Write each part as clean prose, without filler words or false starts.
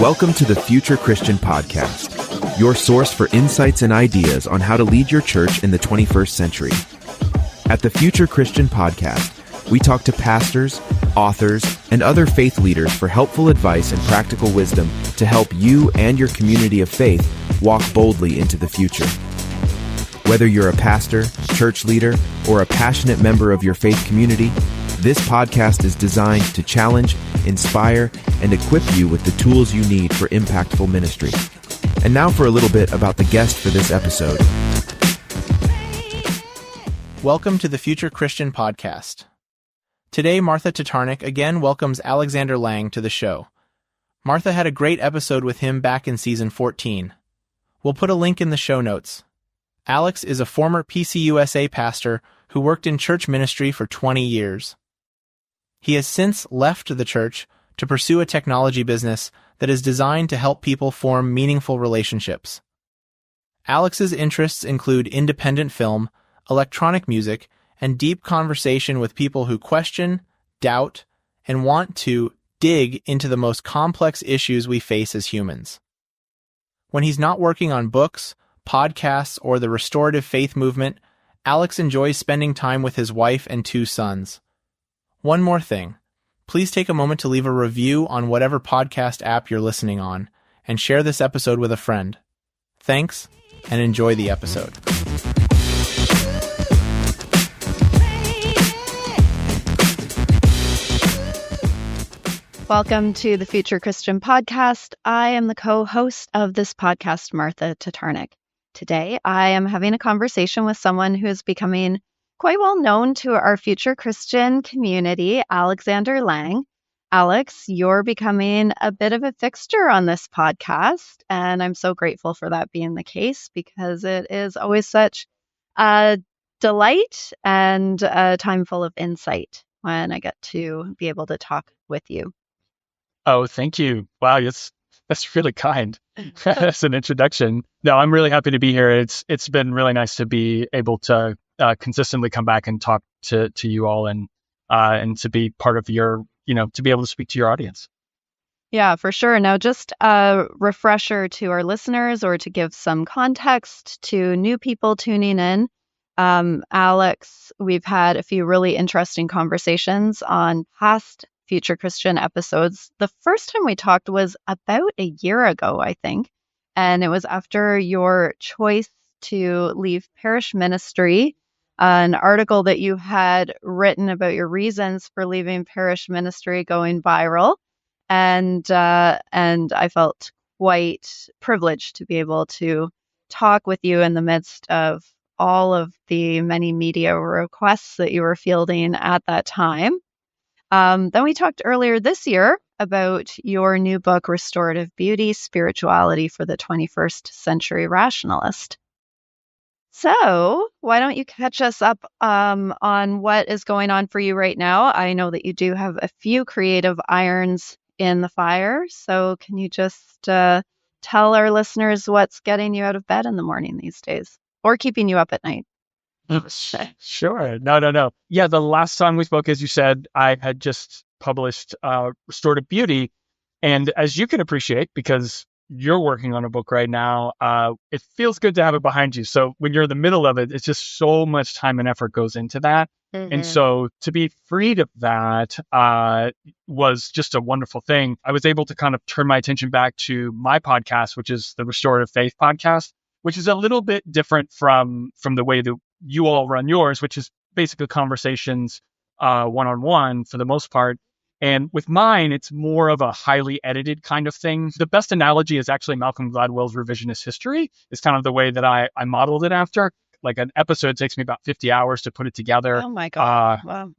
Welcome to the Future Christian Podcast, your source for insights and ideas on how to lead your church in the 21st century. At the Future Christian Podcast, we talk to pastors, authors, and other faith leaders for helpful advice and practical wisdom to help you and your community of faith walk boldly into the future. Whether you're a pastor, church leader, or a passionate member of your faith community, this podcast is designed to challenge, inspire, and equip you with the tools you need for impactful ministry. And now for a little bit about the guest for this episode. Welcome to the Future Christian Podcast. Today, Martha Tatarnic again welcomes Alexander Lang to the show. Martha had a great episode with him back in season 14. We'll put a link in the show notes. Alex is a former PCUSA pastor who worked in church ministry for 20 years. He has since left the church to pursue a technology business that is designed to help people form meaningful relationships. Alex's interests include independent film, electronic music, and deep conversation with people who question, doubt, and want to dig into the most complex issues we face as humans. When he's not working on books, podcasts, or the restorative faith movement, Alex enjoys spending time with his wife and 2 sons. One more thing. Please take a moment to leave a review on whatever podcast app you're listening on, and share this episode with a friend. Thanks, and enjoy the episode. Welcome to the Future Christian Podcast. I am the co-host of this podcast, Martha Tatarnic. Today, I am having a conversation with someone who is becoming quite well known to our Future Christian community, Alexander Lang. Alex, you're becoming a bit of a fixture on this podcast, and I'm so grateful for that being the case because it is always such a delight and a time full of insight when I get to be able to talk with you. Oh, thank you. Wow, that's really kind. That's an introduction. No, I'm really happy to be here. It's been really nice to be able to consistently come back and talk to you all and to be part of your, to be able to speak to your audience. Yeah, for sure. Now, just a refresher to our listeners or to give some context to new people tuning in. Alex, we've had a few really interesting conversations on past Future Christian episodes. The first time we talked was about a year ago, I think. And it was after your choice to leave parish ministry, an article that you had written about your reasons for leaving parish ministry going viral. And I felt quite privileged to be able to talk with you in the midst of all of the many media requests that you were fielding at that time. Then we talked earlier this year about your new book, Restorative Beauty, Spirituality for the 21st Century Rationalist. So why don't you catch us up on what is going on for you right now? I know that you do have a few creative irons in the fire. So can you just tell our listeners what's getting you out of bed in the morning these days or keeping you up at night? Sure. No. Yeah, the last time we spoke, as you said, I had just published Restorative Beauty. And as you can appreciate, because you're working on a book right now, it feels good to have it behind you. So when you're in the middle of it, it's just so much time and effort goes into that. Mm-hmm. And so to be freed of that was just a wonderful thing. I was able to kind of turn my attention back to my podcast, which is the Restorative Faith Podcast, which is a little bit different from the way that you all run yours, which is basically conversations one-on-one for the most part. And with mine, it's more of a highly edited kind of thing. The best analogy is actually Malcolm Gladwell's revisionist history. It's kind of the way that I modeled it after. Like an episode takes me about 50 hours to put it together. Oh my God. Wow.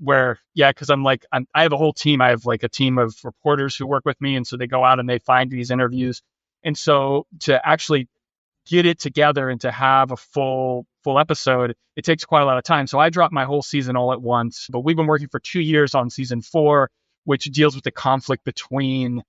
Because I have a whole team. I have like a team of reporters who work with me. And so they go out and they find these interviews. And so to actually get it together and to have a full episode, it takes quite a lot of time. So I dropped my whole season all at once, but we've been working for 2 years on season 4, which deals with the conflict between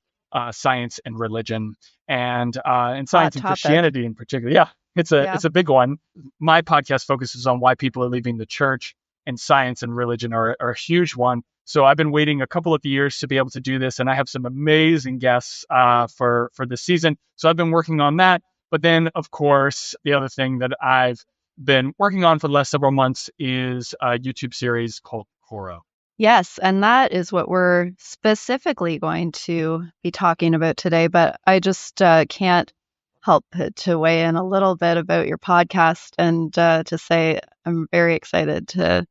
science and religion and science and Christianity in particular. Yeah, it's a big one. My podcast focuses on why people are leaving the church. and science and religion are a huge one. So I've been waiting a couple of years to be able to do this, and I have some amazing guests for this season. So I've been working on that. But then, of course, the other thing that I've been working on for the last several months is a YouTube series called Coro. Yes, and that is what we're specifically going to be talking about today. But I just can't help to weigh in a little bit about your podcast and to say I'm very excited to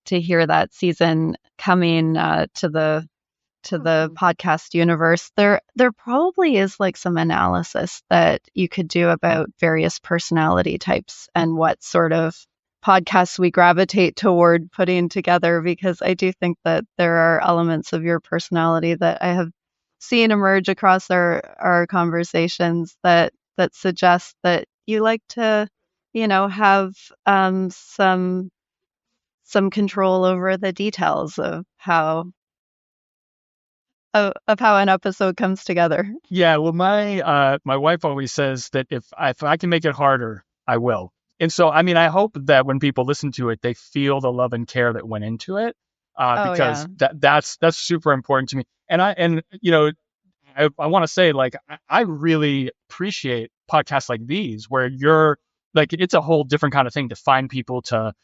hear that season coming to the podcast universe. There probably is like some analysis that you could do about various personality types and what sort of podcasts we gravitate toward putting together, because I do think that there are elements of your personality that I have seen emerge across our conversations that suggest that you like to, have some control over the details of how an episode comes together. Yeah, well, my wife always says that if I can make it harder, I will. And so, I mean, I hope that when people listen to it, they feel the love and care that went into it, because that's super important to me. And I want to say, like, I really appreciate podcasts like these where you're like, it's a whole different kind of thing to find people to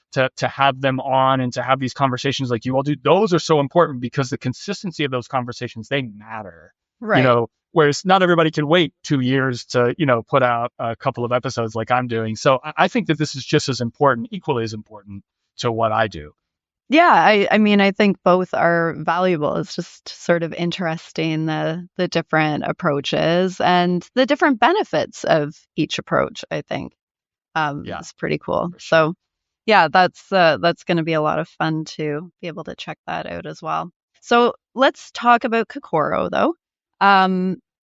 have them on and to have these conversations like you all do. Those are so important because the consistency of those conversations, they matter. Right. Whereas not everybody can wait 2 years to, put out a couple of episodes like I'm doing. So I think that this is just as important, equally as important to what I do. Yeah, I mean, I think both are valuable. It's just sort of interesting the different approaches and the different benefits of each approach, I think. It's pretty cool. Sure. So, yeah, that's going to be a lot of fun to be able to check that out as well. So let's talk about Kokoro, though.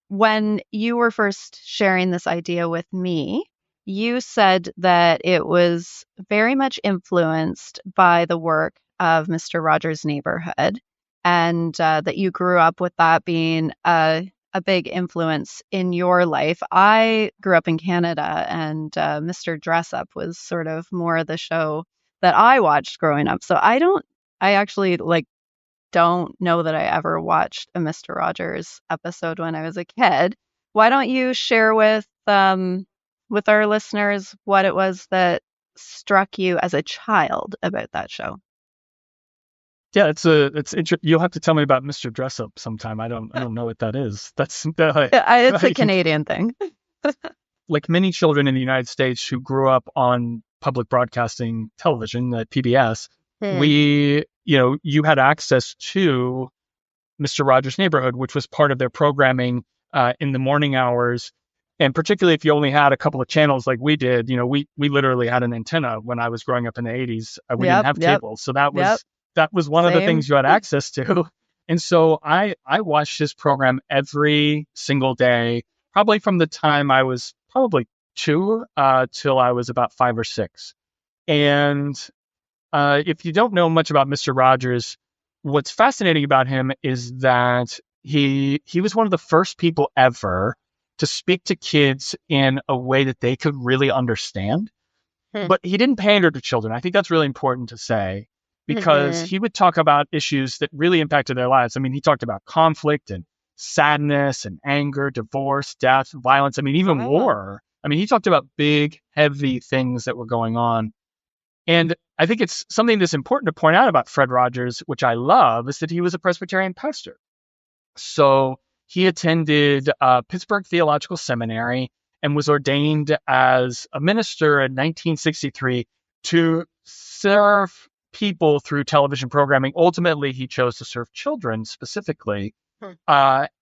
When you were first sharing this idea with me, you said that it was very much influenced by the work of Mr. Rogers' Neighborhood, and that you grew up with that being a big influence in your life. I grew up in Canada, and Mr. Dress Up was sort of more the show that I watched growing up. So I actually don't know that I ever watched a Mr. Rogers episode when I was a kid. Why don't you share with our listeners what it was that struck you as a child about that show? Yeah, it's you'll have to tell me about Mr. Dress Up sometime. I don't know what that is. It's a Canadian thing. Like many children in the United States who grew up on public broadcasting television, PBS, you had access to Mr. Rogers' Neighborhood, which was part of their programming in the morning hours. And particularly if you only had a couple of channels like we did, we literally had an antenna when I was growing up in the 80s. We didn't have cable. So that was one of the things you had access to. And so I watched this program every single day, probably from the time I was probably 2 till I was about 5 or 6. And if you don't know much about Mr. Rogers, what's fascinating about him is that he was one of the first people ever to speak to kids in a way that they could really understand. But he didn't pander to children. I think that's really important to say, because he would talk about issues that really impacted their lives. I mean, he talked about conflict and sadness and anger, divorce, death, violence. I mean, even war. I mean, he talked about big, heavy things that were going on. And I think it's something that's important to point out about Fred Rogers, which I love, is that he was a Presbyterian pastor. So he attended Pittsburgh Theological Seminary and was ordained as a minister in 1963 to serve people through television programming. Ultimately, he chose to serve children specifically.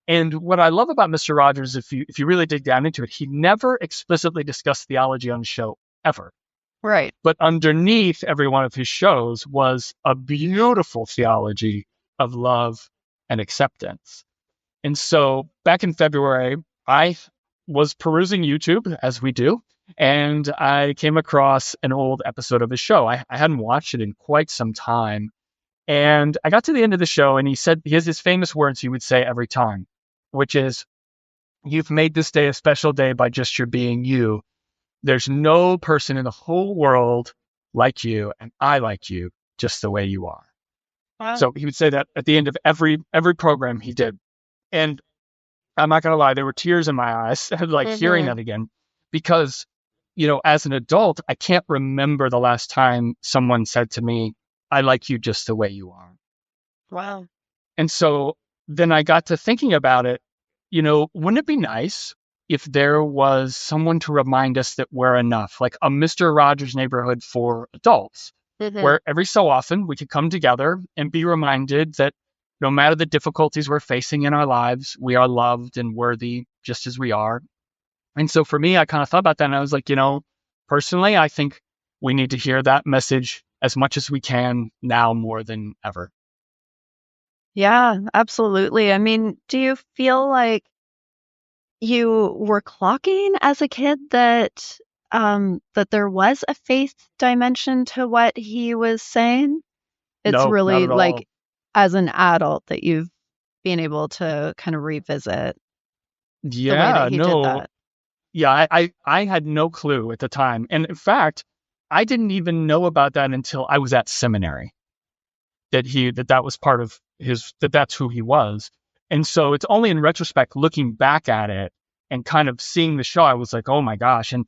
And what I love about Mr. Rogers, if you really dig down into it, he never explicitly discussed theology on the show, ever. Right. But underneath every one of his shows was a beautiful theology of love and acceptance. And so back in February, I was perusing YouTube, as we do, and I came across an old episode of his show. I hadn't watched it in quite some time. And I got to the end of the show, and he has his famous words he would say every time, which is, "You've made this day a special day by just your being you. There's no person in the whole world like you, and I like you. just the way you are. Wow. So he would say that at the end of every program he did. And I'm not going to lie, there were tears in my eyes, like hearing that again, because, as an adult, I can't remember the last time someone said to me, I like you just the way you are. Wow. And so then I got to thinking about it, wouldn't it be nice if there was someone to remind us that we're enough, like a Mr. Rogers neighborhood for adults, where every so often we could come together and be reminded that no matter the difficulties we're facing in our lives, we are loved and worthy just as we are. And so for me, I kind of thought about that and I was like, personally, I think we need to hear that message as much as we can now more than ever. Yeah, absolutely. I mean, do you feel like you were clocking as a kid that that there was a faith dimension to what he was saying? It's No, not really at all. like as an adult that you've been able to kind of revisit the way that he did that. Yeah, I had no clue at the time. And in fact, I didn't even know about that until I was at seminary, that was part of that's who he was. And so it's only in retrospect, looking back at it and kind of seeing the show, I was like, oh my gosh. And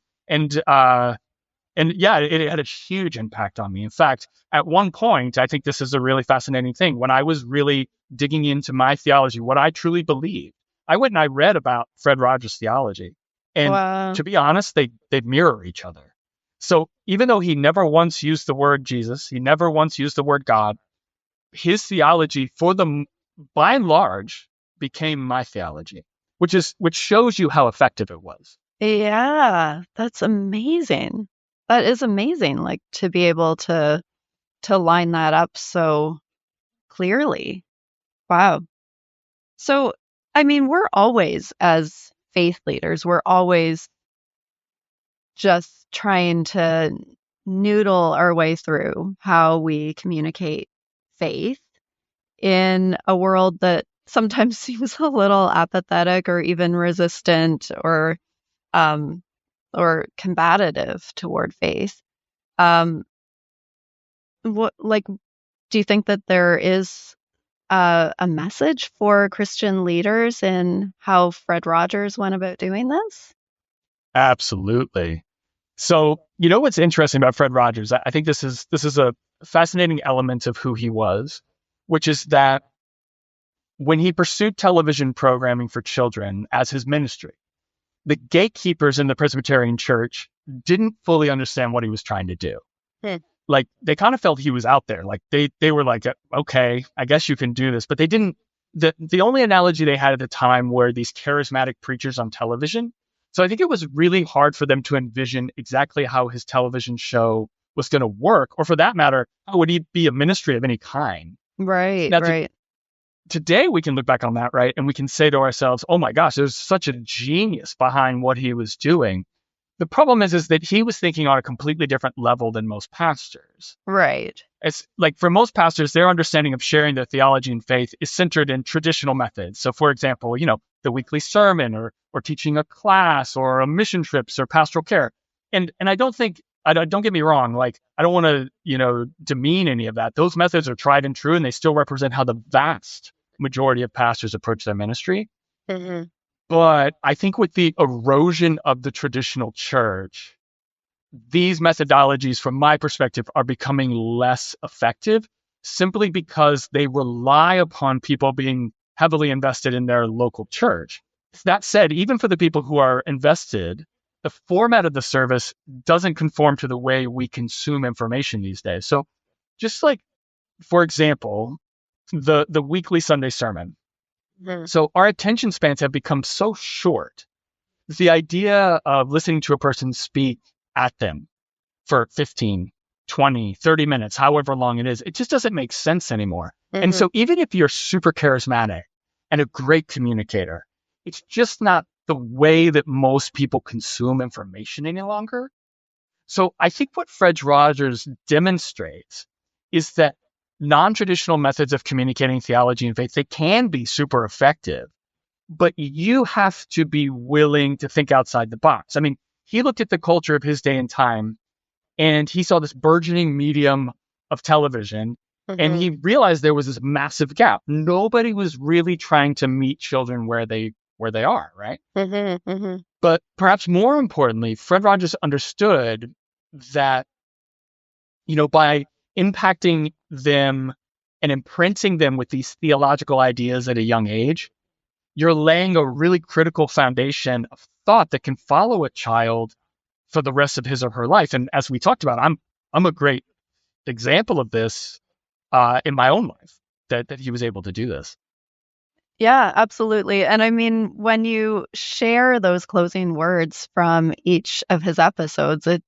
yeah, it had a huge impact on me. In fact, at one point, I think this is a really fascinating thing. When I was really digging into my theology, what I truly believed, I went and I read about Fred Rogers' theology. And Wow. to be honest, they mirror each other. So even though he never once used the word Jesus, he never once used the word God, his theology by and large became my theology, which shows you how effective it was. Yeah, that's amazing. That is amazing, like to be able to line that up so clearly. Wow. So, I mean, we're always, as faith leaders, we're always just trying to noodle our way through how we communicate faith in a world that sometimes seems a little apathetic or even resistant or combative toward faith. Do you think that there is a message for Christian leaders in how Fred Rogers went about doing this? Absolutely. So, what's interesting about Fred Rogers? I think this is a fascinating element of who he was, which is that when he pursued television programming for children as his ministry, the gatekeepers in the Presbyterian Church didn't fully understand what he was trying to do. Like, they kind of felt he was out there. Like, they were like, okay, I guess you can do this. But they didn't. The only analogy they had at the time were these charismatic preachers on television. So I think it was really hard for them to envision exactly how his television show was going to work, or for that matter, how would he be a ministry of any kind? Right, Now, right. Today we can look back on that, right? And we can say to ourselves, oh my gosh, there's such a genius behind what he was doing. The problem is that he was thinking on a completely different level than most pastors. Right. It's like for most pastors, their understanding of sharing their theology and faith is centered in traditional methods. So for example, the weekly sermon or teaching a class or a mission trips or pastoral care. And I don't get me wrong, like I don't want to, demean any of that. Those methods are tried and true and they still represent how the vast majority of pastors approach their ministry. Mm-hmm. But I think with the erosion of the traditional church, these methodologies, from my perspective, are becoming less effective simply because they rely upon people being heavily invested in their local church. That said, even for the people who are invested, the format of the service doesn't conform to the way we consume information these days. So just like, for example, the weekly Sunday sermon. Mm-hmm. So our attention spans have become so short. The idea of listening to a person speak at them for 15, 20, 30 minutes, however long it is, it just doesn't make sense anymore. Mm-hmm. And so even if you're super charismatic and a great communicator, it's just not the way that most people consume information any longer. So I think what Fred Rogers demonstrates is that non-traditional methods of communicating theology and faith, they can be super effective, but you have to be willing to think outside the box. I mean, he looked at the culture of his day and time, and he saw this burgeoning medium of television. And he realized there was this massive gap. Nobody was really trying to meet children where they are, right? But perhaps more importantly, Fred Rogers understood that, by impacting them and imprinting them with these theological ideas at a young age, you're laying a really critical foundation of thought that can follow a child for the rest of his or her life. And as we talked about, I'm a great example of this in my own life, that he was able to do this. Yeah, absolutely. And I mean, when you share those closing words from each of his episodes, it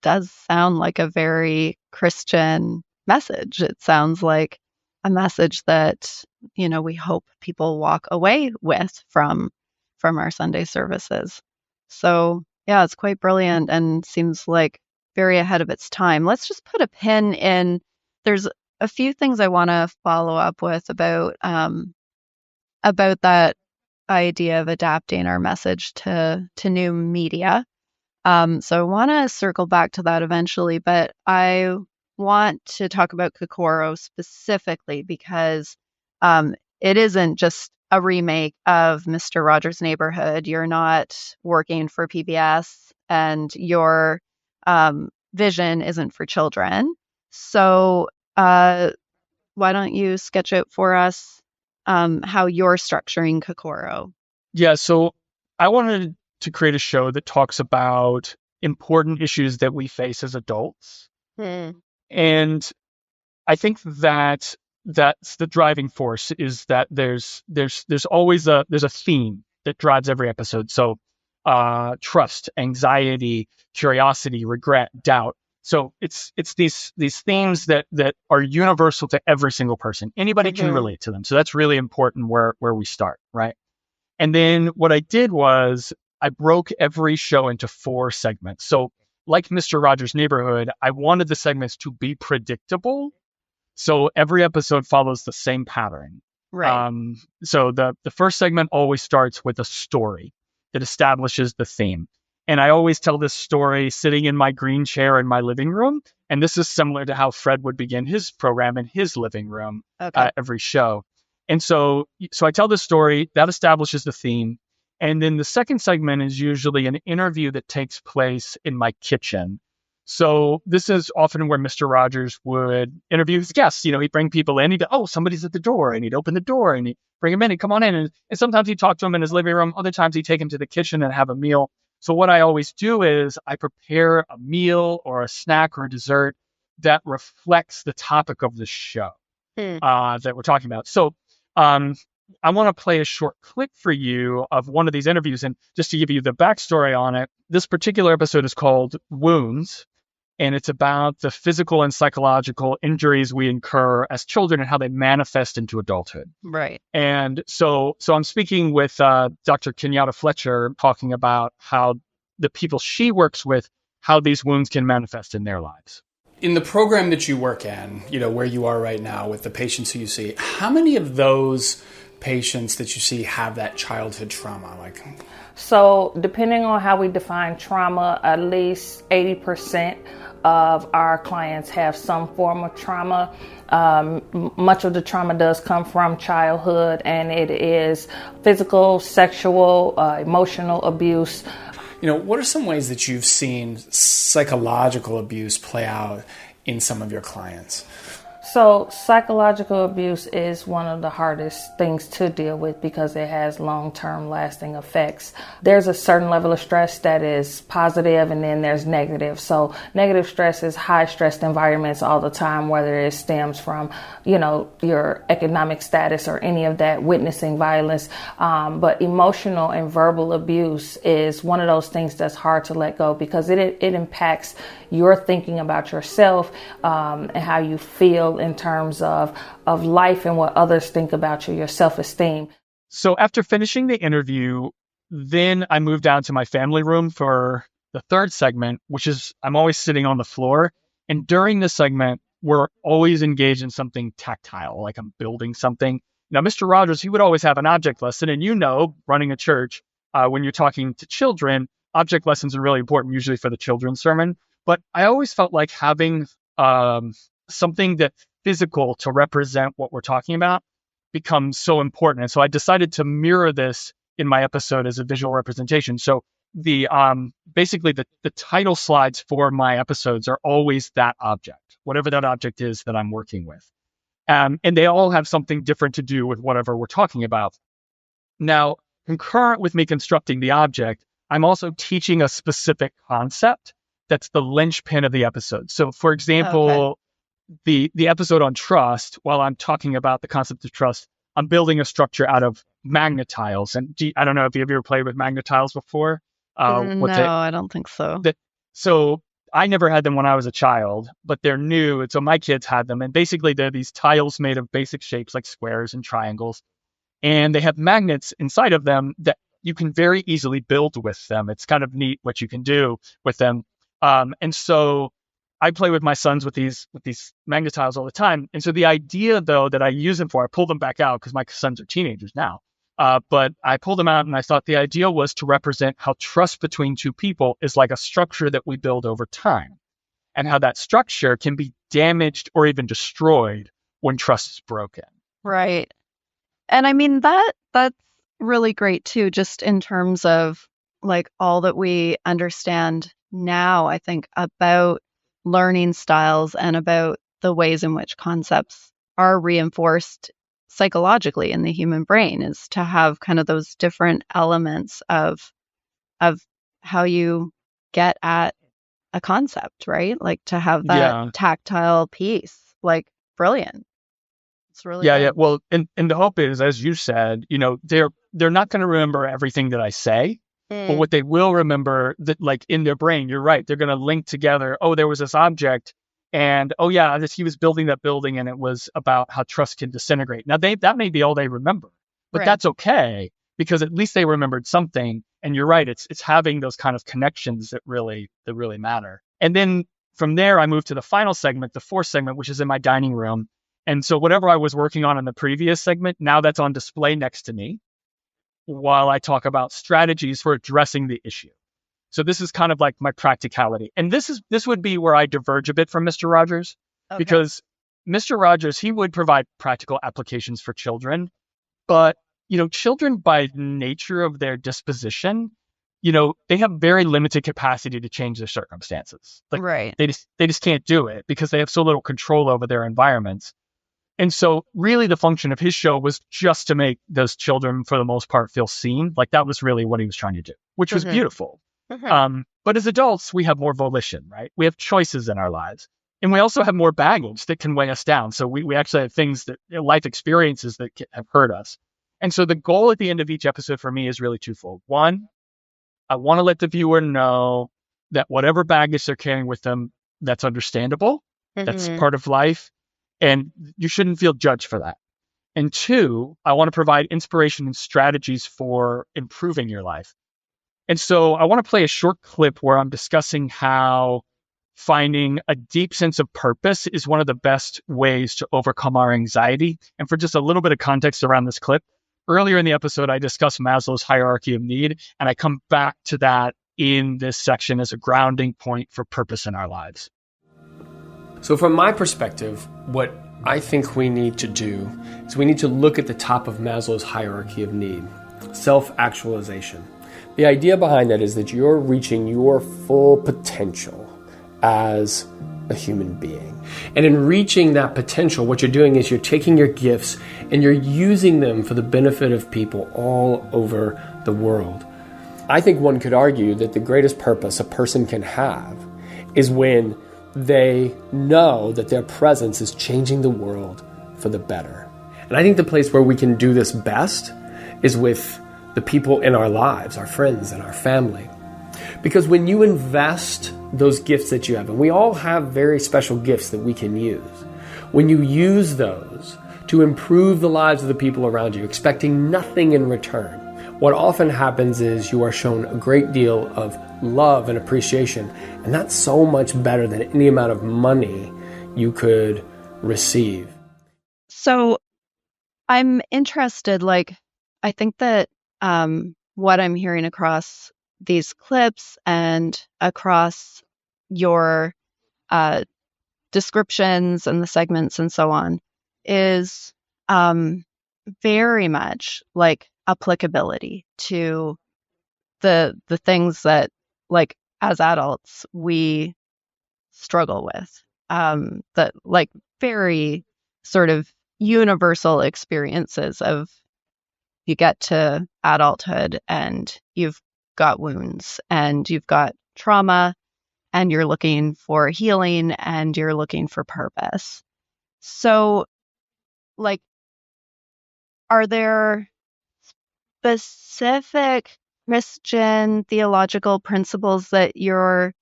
does sound like a very Christian message. It sounds like a message that, we hope people walk away with from our Sunday services. So, yeah, it's quite brilliant and seems like very ahead of its time. Let's just put a pin in. There's a few things I want to follow up with about that idea of adapting our message to new media. So I want to circle back to that eventually, but I want to talk about Kokoro specifically because it isn't just a remake of Mr. Rogers' Neighborhood. You're not working for PBS, and your vision isn't for children. So why don't you sketch out for us how you're structuring Kokoro? Yeah, so I wanted to create a show that talks about important issues that we face as adults. And I think that that's the driving force, is that there's always a theme that drives every episode. So trust, anxiety, curiosity, regret, doubt. So it's these themes that are universal to every single person. Anybody can relate to them. So that's really important where we start, right? And then what I did was I broke every show into 4 segments. So like Mr. Rogers' Neighborhood, I wanted the segments to be predictable. So every episode follows the same pattern. Right. So the first segment always starts with a story that establishes the theme. And I always tell this story sitting in my green chair in my living room. And this is similar to how Fred would begin his program in his living room, every show. And so I tell this story that establishes the theme. And then the second segment is usually an interview that takes place in my kitchen. So this is often where Mr. Rogers would interview his guests. He'd bring people in. Somebody's at the door, and he'd open the door and he'd bring him in and come on in. And sometimes he'd talk to him in his living room. Other times he'd take him to the kitchen and have a meal. So what I always do is I prepare a meal or a snack or a dessert that reflects the topic of the show that we're talking about. So I want to play a short clip for you of one of these interviews. And just to give you the backstory on it, this particular episode is called Wounds. And it's about the physical and psychological injuries we incur as children and how they manifest into adulthood. Right. And so I'm speaking with Dr. Kenyatta Fletcher, talking about how the people she works with, how these wounds can manifest in their lives. In the program that you work in, where you are right now with the patients who you see, how many of those patients that you see have that childhood trauma? So depending on how we define trauma, at least 80% of our clients have some form of trauma. Much of the trauma does come from childhood, and it is physical, sexual, emotional abuse. What are some ways that you've seen psychological abuse play out in some of your clients? So psychological abuse is one of the hardest things to deal with because it has long-term lasting effects. There's a certain level of stress that is positive, and then there's negative. So negative stress is high-stressed environments all the time, whether it stems from, your economic status or any of that, witnessing violence. But emotional and verbal abuse is one of those things that's hard to let go because it impacts your thinking about yourself and how you feel in terms of life and what others think about you, your self-esteem. So after finishing the interview, then I moved down to my family room for the third segment, which is I'm always sitting on the floor. And during this segment, we're always engaged in something tactile, like I'm building something. Now, Mr. Rogers, he would always have an object lesson. And running a church, when you're talking to children, object lessons are really important, usually for the children's sermon. But I always felt like having something that physical to represent what we're talking about becomes so important. And so I decided to mirror this in my episode as a visual representation. So the basically the title slides for my episodes are always that object, whatever that object is that I'm working with. And they all have something different to do with whatever we're talking about. Now, concurrent with me constructing the object, I'm also teaching a specific concept that's the linchpin of the episode. So, for example, the episode on trust, while I'm talking about the concept of trust, I'm building a structure out of magnet tiles. And I don't know if you've ever played with magnet tiles before. No, I don't think so. So I never had them when I was a child, but they're new. And so my kids had them. And basically, they're these tiles made of basic shapes like squares and triangles. And they have magnets inside of them that you can very easily build with them. It's kind of neat what you can do with them. And so I play with my sons with these magnet tiles all the time. And so the idea, though, that I use them for, I pull them back out because my sons are teenagers now. But I pulled them out and I thought the idea was to represent how trust between two people is like a structure that we build over time, and how that structure can be damaged or even destroyed when trust is broken. Right. And I mean, that's really great too, just in terms of like all that we understand now, I think, about learning styles and about the ways in which concepts are reinforced psychologically in the human brain, is to have kind of those different elements of how you get at a concept, right? Like to have that tactile piece, like brilliant. It's really yeah. Well, and the hope is, as you said, they're not going to remember everything that I say, but what they will remember, that like in their brain, you're right, they're going to link together. Oh, there was this object, and oh yeah, he was building that building, and it was about how trust can disintegrate. Now that may be all they remember, but that's okay, because at least they remembered something. And you're right, it's having those kind of connections that really matter. And then from there, I moved to the final segment, the fourth segment, which is in my dining room. And so whatever I was working on in the previous segment, now that's on display next to me while I talk about strategies for addressing the issue. So this is kind of like my practicality. And this would be where I diverge a bit from Mr. Rogers, because Mr. Rogers, he would provide practical applications for children. But, children by nature of their disposition, they have very limited capacity to change their circumstances. Right. They just can't do it because they have so little control over their environments. And so really the function of his show was just to make those children, for the most part, feel seen. Like that was really what he was trying to do, which was beautiful. But as adults, we have more volition, right? We have choices in our lives. And we also have more baggage that can weigh us down. So we actually have things that, life experiences that have hurt us. And so the goal at the end of each episode for me is really twofold. One, I want to let the viewer know that whatever baggage they're carrying with them, that's understandable. That's part of life. And you shouldn't feel judged for that. And two, I want to provide inspiration and strategies for improving your life. And so I want to play a short clip where I'm discussing how finding a deep sense of purpose is one of the best ways to overcome our anxiety. And for just a little bit of context around this clip, earlier in the episode, I discussed Maslow's hierarchy of need, and I come back to that in this section as a grounding point for purpose in our lives. So from my perspective, what I think we need to do is we need to look at the top of Maslow's hierarchy of need, self-actualization. The idea behind that is that you're reaching your full potential as a human being. And in reaching that potential, what you're doing is you're taking your gifts and you're using them for the benefit of people all over the world. I think one could argue that the greatest purpose a person can have is when they know that their presence is changing the world for the better. And I think the place where we can do this best is with the people in our lives, our friends and our family. Because when you invest those gifts that you have, and we all have very special gifts that we can use, when you use those to improve the lives of the people around you, expecting nothing in return, what often happens is you are shown a great deal of love and appreciation, and that's so much better than any amount of money you could receive. So I'm interested, I think that what I'm hearing across these clips and across your descriptions and the segments and so on is very much like applicability to the things that, like, as adults we struggle with, that, like, very sort of universal experiences of you get to adulthood and you've got wounds and you've got trauma and you're looking for healing and you're looking for purpose. So, like, are there specific Christian theological principles that you're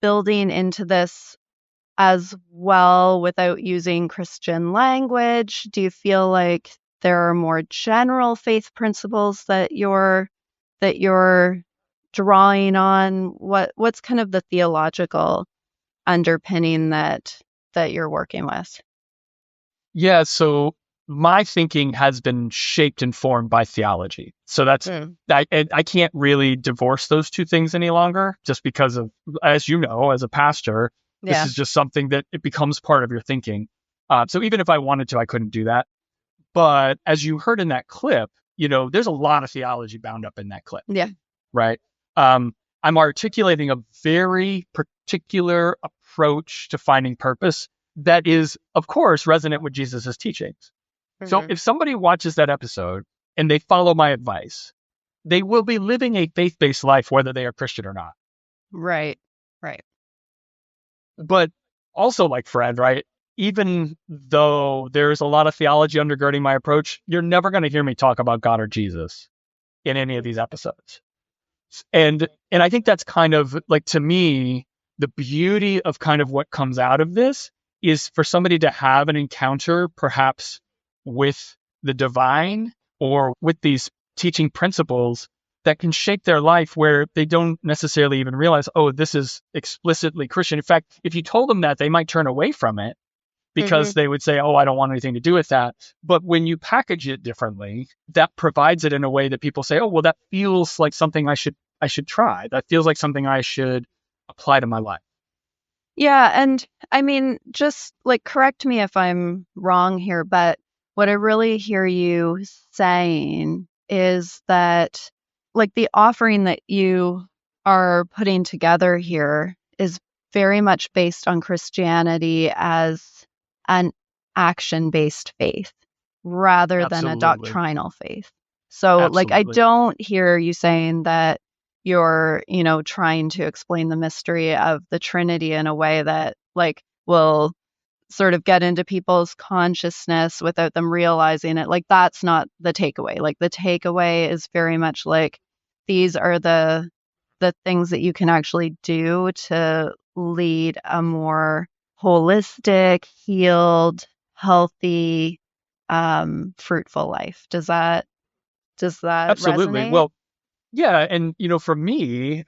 building into this as well without using Christian language? Do you feel like there are more general faith principles that you're drawing on? What's kind of the theological underpinning that you're working with? Yeah, so my thinking has been shaped and formed by theology. So that's I can't really divorce those two things any longer, just because of, as you know, as a pastor, this is just something that it becomes part of your thinking. So even if I wanted to, I couldn't do that. But as you heard in that clip, there's a lot of theology bound up in that clip. Yeah. Right. I'm articulating a very particular approach to finding purpose that is, of course, resonant with Jesus' teachings. So if somebody watches that episode and they follow my advice, they will be living a faith-based life, whether they are Christian or not. Right. But also, like Fred, right? Even though there's a lot of theology undergirding my approach, you're never going to hear me talk about God or Jesus in any of these episodes. And I think that's kind of like, to me, the beauty of kind of what comes out of this is for somebody to have an encounter, perhaps with the divine or with these teaching principles that can shape their life, where they don't necessarily even realize, oh, this is explicitly Christian. In fact, if you told them that, they might turn away from it because they would say, oh, I don't want anything to do with that. But when you package it differently, that provides it in a way that people say, oh, well, that feels like something I should try. That feels like something I should apply to my life. Yeah. And I mean, just like, correct me if I'm wrong here, but what I really hear you saying is that, like, the offering that you are putting together here is very much based on Christianity as an action-based faith rather than a doctrinal faith. So, like, I don't hear you saying that you're, trying to explain the mystery of the Trinity in a way that, like, will sort of get into people's consciousness without them realizing it. Like, that's not the takeaway. Like, the takeaway is very much like, these are the things that you can actually do to lead a more holistic, healed, healthy, fruitful life. Does that Absolutely resonate? Well, yeah. And, for me,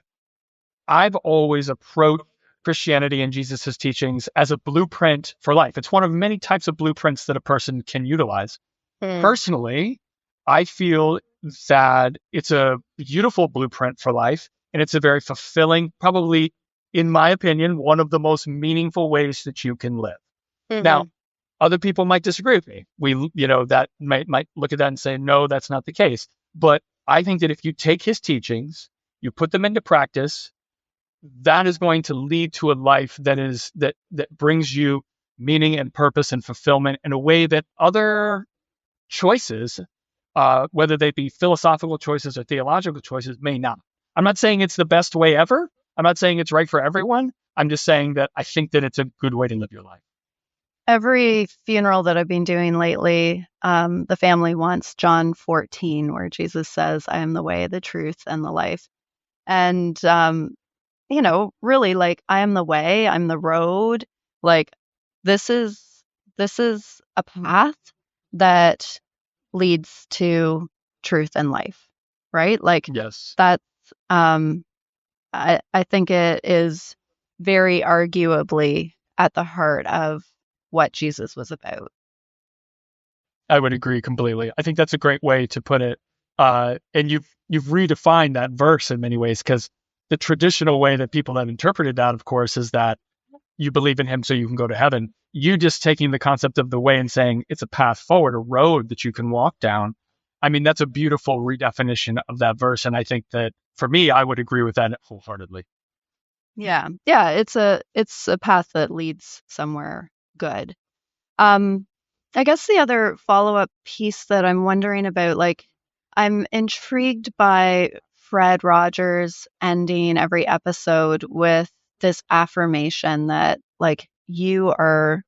I've always approached Christianity and Jesus' teachings as a blueprint for life. It's one of many types of blueprints that a person can utilize. Personally, I feel that it's a beautiful blueprint for life, and it's a very fulfilling, probably, in my opinion, one of the most meaningful ways that you can live. Now, other people might disagree with me. That might look at that and say, no, that's not the case. But I think that if you take his teachings, you put them into practice, that is going to lead to a life that brings you meaning and purpose and fulfillment in a way that other choices, whether they be philosophical choices or theological choices, may not. I'm not saying it's the best way ever. I'm not saying it's right for everyone. I'm just saying that I think that it's a good way to live your life. Every funeral that I've been doing lately, the family wants John 14, where Jesus says, I am the way, the truth, and the life. And, really, like, I am the way, I'm the road. Like, this is a path that leads to truth and life, right? Like, yes, that's, I think it is very arguably at the heart of what Jesus was about. I would agree completely. I think that's a great way to put it. And you've redefined that verse in many ways, because the traditional way that people have interpreted that, of course, is that you believe in him so you can go to heaven. You just taking the concept of the way and saying it's a path forward, a road that you can walk down. I mean, that's a beautiful redefinition of that verse. And I think that for me, I would agree with that wholeheartedly. Yeah. Yeah. It's a path that leads somewhere good. I guess the other follow-up piece that I'm wondering about, like, I'm intrigued by Fred Rogers ending every episode with this affirmation that, like, you are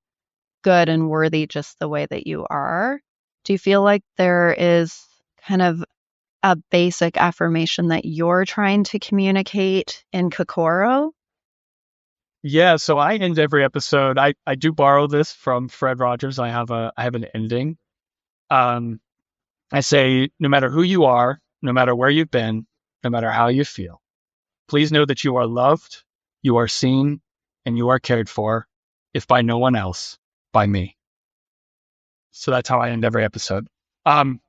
good and worthy just the way that you are. Do you feel like there is kind of a basic affirmation that you're trying to communicate in Kokoro? Yeah, so I end every episode. I do borrow this from Fred Rogers. I have an ending. I say, no matter who you are, no matter where you've been, no matter how you feel, please know that you are loved, you are seen, and you are cared for, if by no one else, by me. So that's how I end every episode. And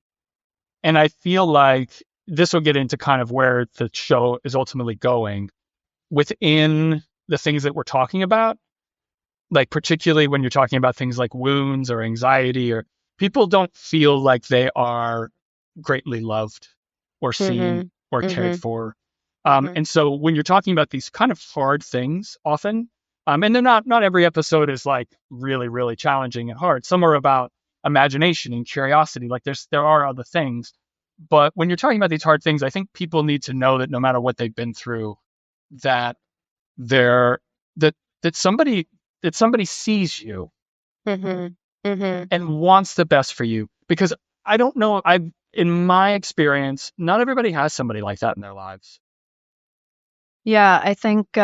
I feel like this will get into kind of where the show is ultimately going within the things that we're talking about. Like particularly when you're talking about things like wounds or anxiety, or people don't feel like they are greatly loved or seen or cared for. And so when you're talking about these kind of hard things often, and they're not every episode is like really, really challenging and hard. Some are about imagination and curiosity. Like there are other things. But when you're talking about these hard things, I think people need to know that no matter what they've been through, that that somebody sees you and wants the best for you. Because I don't know, in my experience, not everybody has somebody like that in their lives. Yeah, I think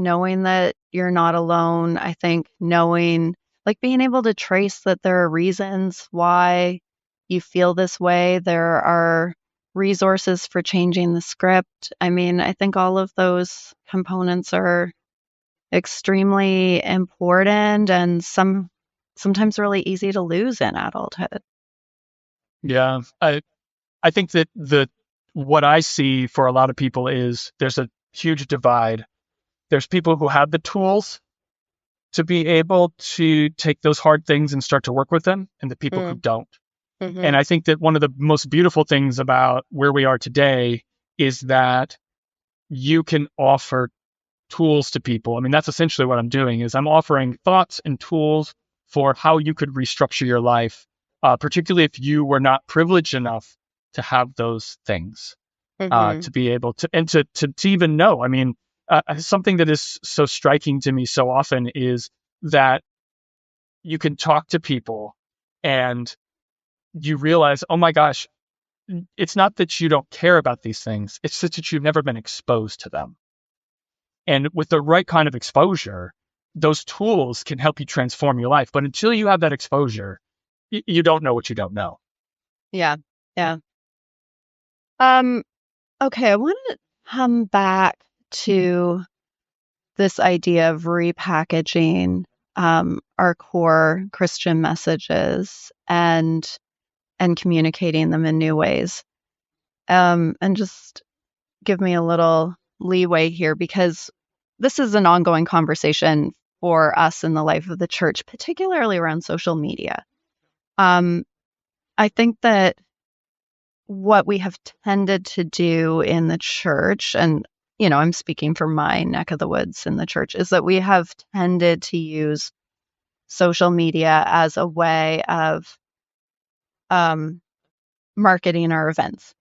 knowing that you're not alone, I think knowing, like, being able to trace that there are reasons why you feel this way, there are resources for changing the script. I mean, I think all of those components are extremely important and sometimes really easy to lose in adulthood. Yeah, I think that what I see for a lot of people is there's a huge divide. There's people who have the tools to be able to take those hard things and start to work with them, and the people who don't. And I think that one of the most beautiful things about where we are today is that you can offer tools to people. I mean, that's essentially what I'm doing is I'm offering thoughts and tools for how you could restructure your life, particularly if you were not privileged enough to have those things, to be able to, and to even know. I mean, something that is so striking to me so often is that you can talk to people and you realize, oh my gosh, it's not that you don't care about these things. It's that you've never been exposed to them. And with the right kind of exposure, those tools can help you transform your life. But until you have that exposure, you don't know what you don't know. Yeah. Yeah. Okay, I want to come back to this idea of repackaging our core Christian messages and communicating them in new ways. And just give me a little leeway here, because this is an ongoing conversation for us in the life of the church, particularly around social media. I think that what we have tended to do in the church, and I'm speaking for my neck of the woods in the church, is that we have tended to use social media as a way of marketing our events,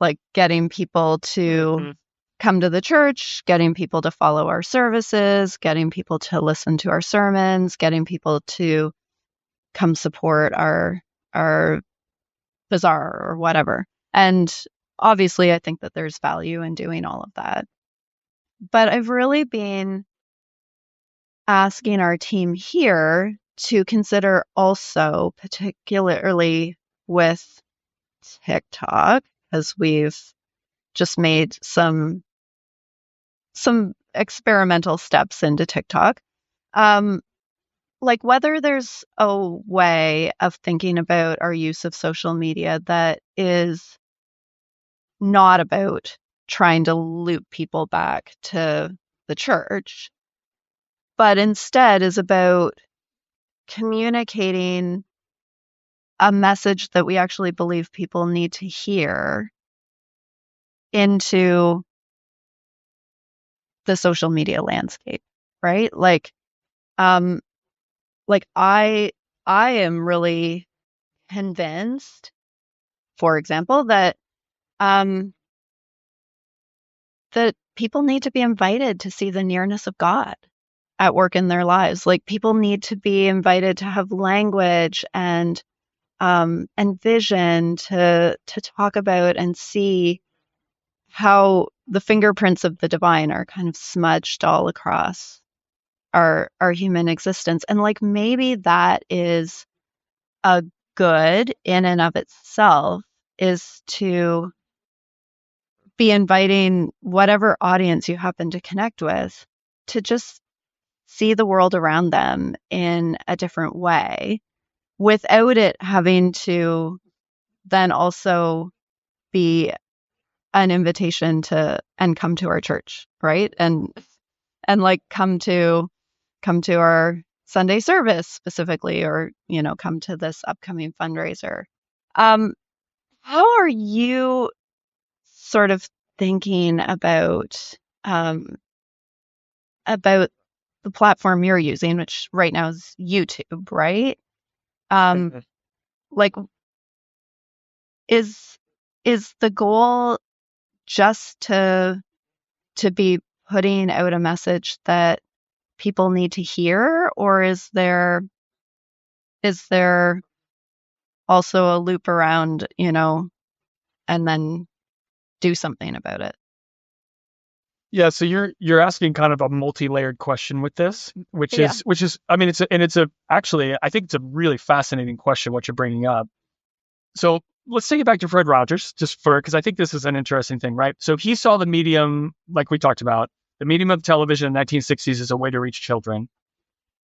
like getting people to come to the church, getting people to follow our services, getting people to listen to our sermons, getting people to come support our bazaar or whatever. And obviously, I think that there's value in doing all of that. But I've really been asking our team here to consider also, particularly with TikTok, as we've just made some experimental steps into TikTok, like whether there's a way of thinking about our use of social media that is not about trying to loop people back to the church, but instead is about communicating a message that we actually believe people need to hear into the social media landscape, right? Like I am really convinced, for example, that that people need to be invited to see the nearness of God at work in their lives. Like people need to be invited to have language and vision to talk about and see how the fingerprints of the divine are kind of smudged all across our human existence. And like maybe that is a good in and of itself, is to be inviting whatever audience you happen to connect with to just see the world around them in a different way without it having to then also be an invitation to and come to our church, right? And like come to our Sunday service specifically, or come to this upcoming fundraiser. How are you sort of thinking about the platform you're using, which right now is YouTube, right? Like, is the goal just to be putting out a message that people need to hear, or is there also a loop around, and then do something about it? Yeah, so you're asking kind of a multi-layered question with this, which is I mean actually I think it's a really fascinating question what you're bringing up. So let's take it back to Fred Rogers because I think this is an interesting thing, right? So he saw the medium, like we talked about, the medium of television in the 1960s as a way to reach children.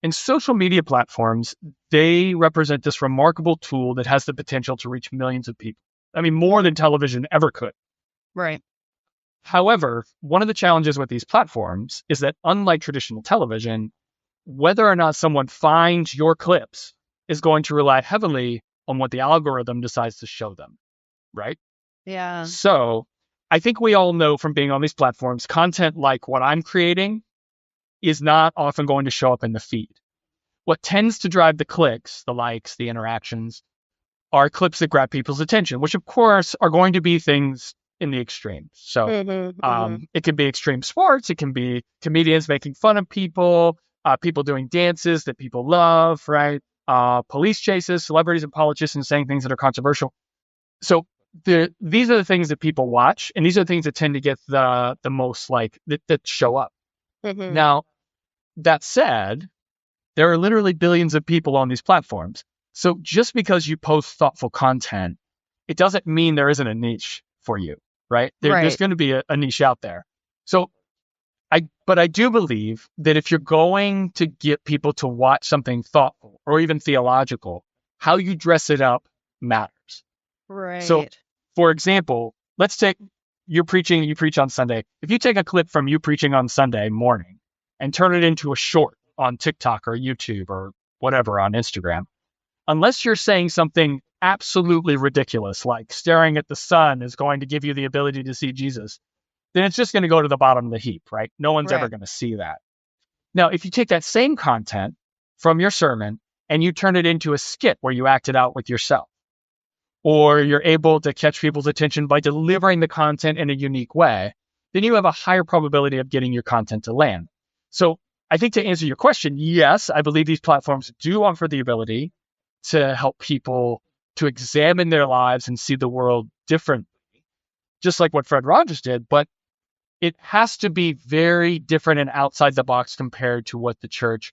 And social media platforms, they represent this remarkable tool that has the potential to reach millions of people. I mean, more than television ever could. Right. However, one of the challenges with these platforms is that unlike traditional television, whether or not someone finds your clips is going to rely heavily on what the algorithm decides to show them, right? Yeah. So I think we all know from being on these platforms, content like what I'm creating is not often going to show up in the feed. What tends to drive the clicks, the likes, the interactions, are clips that grab people's attention, which of course are going to be things in the extremes. So it can be extreme sports. It can be comedians making fun of people, people doing dances that people love, right? Police chases, celebrities and politicians saying things that are controversial. So these are the things that people watch, and these are the things that tend to get the most that show up. Now, that said, there are literally billions of people on these platforms. So just because you post thoughtful content, it doesn't mean there isn't a niche for you, right? There's going to be a niche out there. So but I do believe that if you're going to get people to watch something thoughtful or even theological, how you dress it up matters. Right. So, for example, let's take you preach on Sunday. If you take a clip from you preaching on Sunday morning and turn it into a short on TikTok or YouTube or whatever on Instagram, unless you're saying something absolutely ridiculous, like staring at the sun is going to give you the ability to see Jesus, then it's just going to go to the bottom of the heap, right? No one's ever going to see that. Now, if you take that same content from your sermon and you turn it into a skit where you act it out with yourself, or you're able to catch people's attention by delivering the content in a unique way, then you have a higher probability of getting your content to land. So I think to answer your question, yes, I believe these platforms do offer the ability to help people to examine their lives and see the world differently, just like what Fred Rogers did, but it has to be very different and outside the box compared to what the church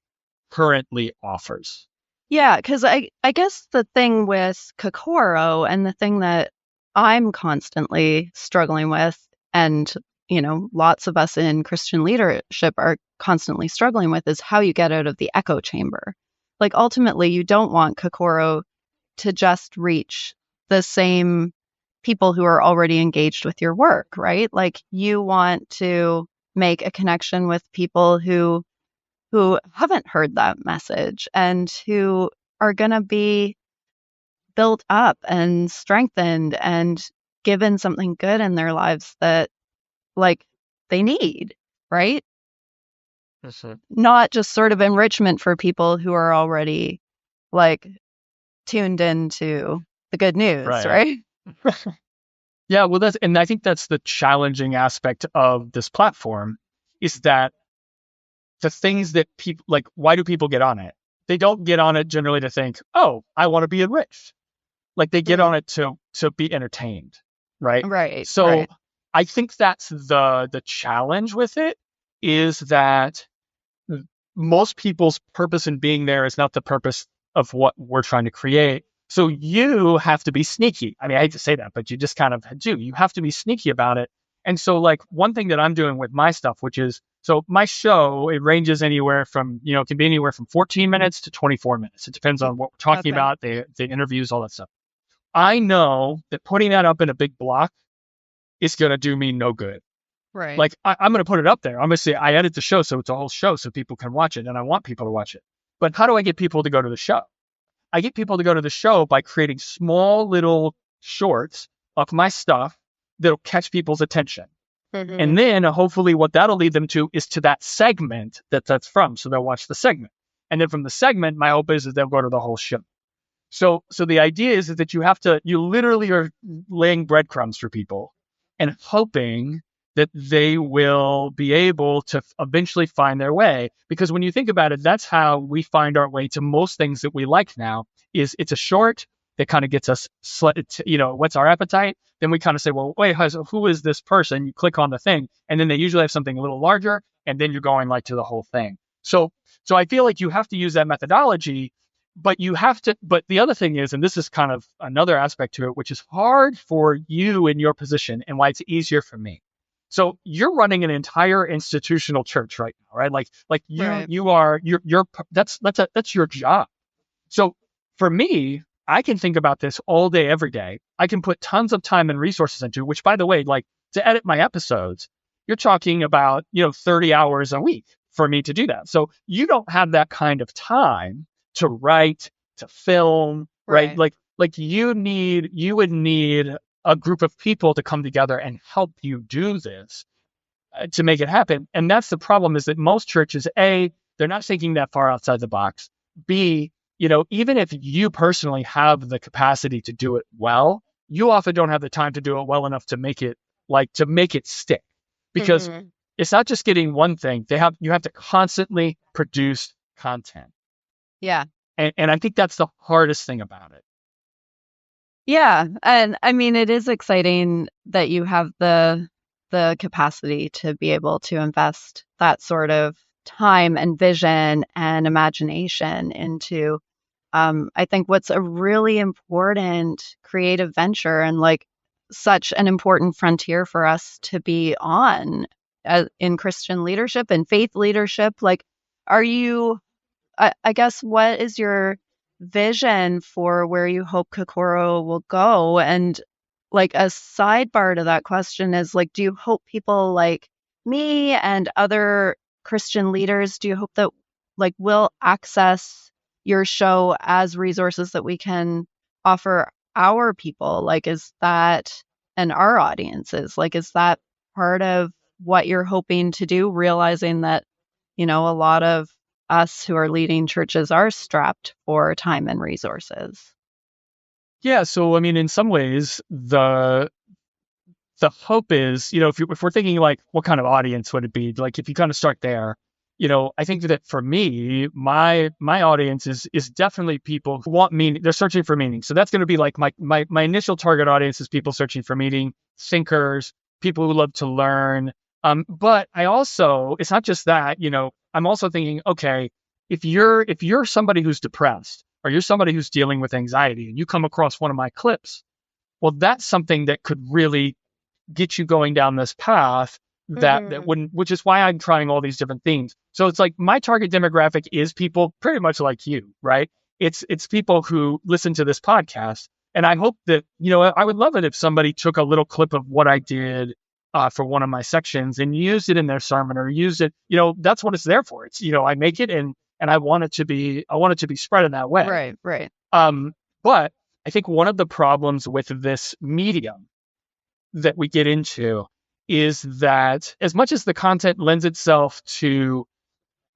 currently offers. Yeah, because I guess the thing with Kokoro, and the thing that I'm constantly struggling with, and lots of us in Christian leadership are constantly struggling with, is how you get out of the echo chamber. Like ultimately, you don't want Kokoro to just reach the same people who are already engaged with your work, right? Like you want to make a connection with people who who haven't heard that message and who are going to be built up and strengthened and given something good in their lives that like they need, right? Not just sort of enrichment for people who are already like tuned into the good news, right? Yeah, well, and I think that's the challenging aspect of this platform is that the things that people like, why do people get on it? They don't get on it generally to think, oh, I want to be enriched. Like they get on it to be entertained, right? Right. So right. I think that's the challenge with it is that most people's purpose in being there is not the purpose of what we're trying to create. So you have to be sneaky. I mean, I hate to say that, but you just kind of do. You have to be sneaky about it. And so like one thing that I'm doing with my stuff, which is, so my show, it ranges anywhere from, it can be anywhere from 14 minutes to 24 minutes. It depends on what we're talking about, the interviews, all that stuff. I know that putting that up in a big block is going to do me no good. Right. Like I'm going to put it up there. Obviously, I edit the show, so it's a whole show so people can watch it, and I want people to watch it. But how do I get people to go to the show? I get people to go to the show by creating small little shorts of my stuff that'll catch people's attention. Mm-hmm. And then hopefully what that'll lead them to is to that segment that's from. So they'll watch the segment. And then from the segment, my hope is that they'll go to the whole show. So the idea is that you literally are laying breadcrumbs for people and hoping that they will be able to eventually find their way. Because when you think about it, that's how we find our way to most things that we like now is it's a short that kind of gets us, what's our appetite? Then we kind of say, well, wait, who is this person? You click on the thing, and then they usually have something a little larger, and then you're going like to the whole thing. So I feel like you have to use that methodology, but the other thing is, and this is kind of another aspect to it, which is hard for you in your position and why it's easier for me. So you're running an entire institutional church right now, right? Like that's your job. So for me, I can think about this all day, every day. I can put tons of time and resources into it, which by the way, like to edit my episodes, you're talking about, 30 hours a week for me to do that. So you don't have that kind of time to write, to film, right? Like you would need a group of people to come together and help you do this to make it happen. And that's the problem is that most churches, A, they're not thinking that far outside the box. B, even if you personally have the capacity to do it well, you often don't have the time to do it well enough to make it stick. Because it's not just getting one thing. You have to constantly produce content. Yeah. And I think that's the hardest thing about it. Yeah. And I mean, it is exciting that you have the capacity to be able to invest that sort of time and vision and imagination into, I think what's a really important creative venture and like such an important frontier for us to be on in Christian leadership and faith leadership. Like, I guess, what is your vision for where you hope Kokoro will go? And like a sidebar to that question is like, do you hope people like me and other Christian leaders, do you hope that like we'll access your show as resources that we can offer our people? Like, is that, and our audiences, like, is that part of what you're hoping to do, realizing that, a lot of us who are leading churches are strapped for time and resources? Yeah. So, I mean, in some ways, the hope is, if we're thinking like, what kind of audience would it be? Like, if you kind of start there, I think that for me, my audience is definitely people who want meaning. They're searching for meaning. So that's going to be like my initial target audience is people searching for meaning, thinkers, people who love to learn. But I also, it's not just that, I'm also thinking, okay, if you're somebody who's depressed or you're somebody who's dealing with anxiety and you come across one of my clips, well, that's something that could really get you going down this path that wouldn't, which is why I'm trying all these different things. So it's like my target demographic is people pretty much like you, right? It's people who listen to this podcast. And I hope that, I would love it if somebody took a little clip of what I did for one of my sections and used it in their sermon or used it, that's what it's there for. It's, I make it and I want it to be spread in that way. Right. But I think one of the problems with this medium that we get into is that as much as the content lends itself to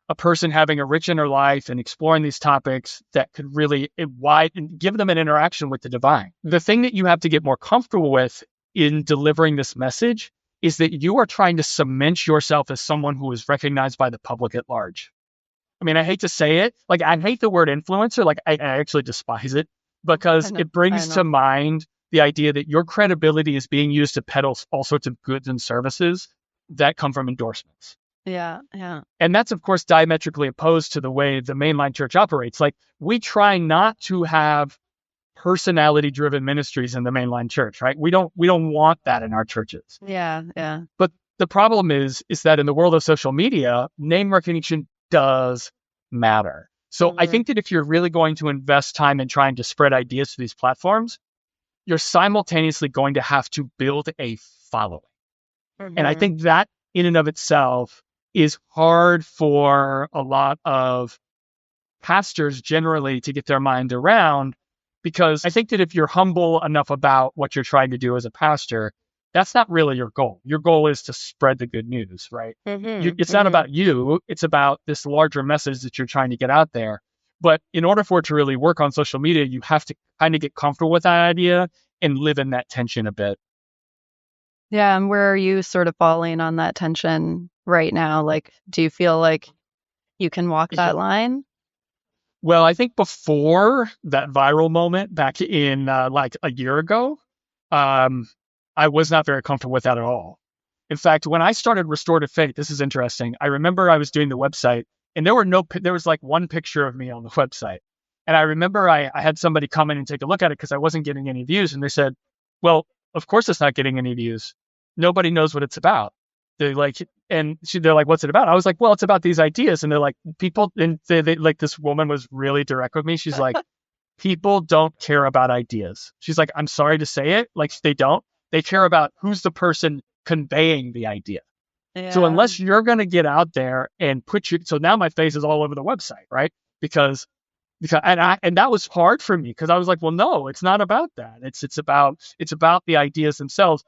a person having a rich inner life and exploring these topics that could really give them an interaction with the divine, the thing that you have to get more comfortable with in delivering this message is that you are trying to cement yourself as someone who is recognized by the public at large. I mean, I hate to say it. Like, I hate the word influencer. Like, I actually despise it because it brings to mind the idea that your credibility is being used to peddle all sorts of goods and services that come from endorsements. Yeah. And that's, of course, diametrically opposed to the way the mainline church operates. Like, we try not to have personality-driven ministries in the mainline church, right? We don't want that in our churches. Yeah. But the problem is that in the world of social media, name recognition does matter. So I think that if you're really going to invest time in trying to spread ideas to these platforms, you're simultaneously going to have to build a following. And I think that in and of itself is hard for a lot of pastors generally to get their mind around, because I think that if you're humble enough about what you're trying to do as a pastor, that's not really your goal. Your goal is to spread the good news, right? It's not about you. It's about this larger message that you're trying to get out there. But in order for it to really work on social media, you have to kind of get comfortable with that idea and live in that tension a bit. Yeah. And where are you sort of falling on that tension right now? Like, do you feel like you can walk that line? Well, I think before that viral moment back in like a year ago, I was not very comfortable with that at all. In fact, when I started Restorative Faith, this is interesting. I remember I was doing the website and there was like one picture of me on the website. And I remember I had somebody come in and take a look at it because I wasn't getting any views. And they said, well, of course it's not getting any views. Nobody knows what it's about. They're like, what's it about? I was like, well, it's about these ideas. And they're like, people, and they like, this woman was really direct with me. She's like, people don't care about ideas. She's like, I'm sorry to say it. Like, they don't. They care about who's the person conveying the idea. Yeah. So unless you're going to get out there and so now my face is all over the website, right? Because that was hard for me because I was like, well, no, it's not about that. It's about the ideas themselves.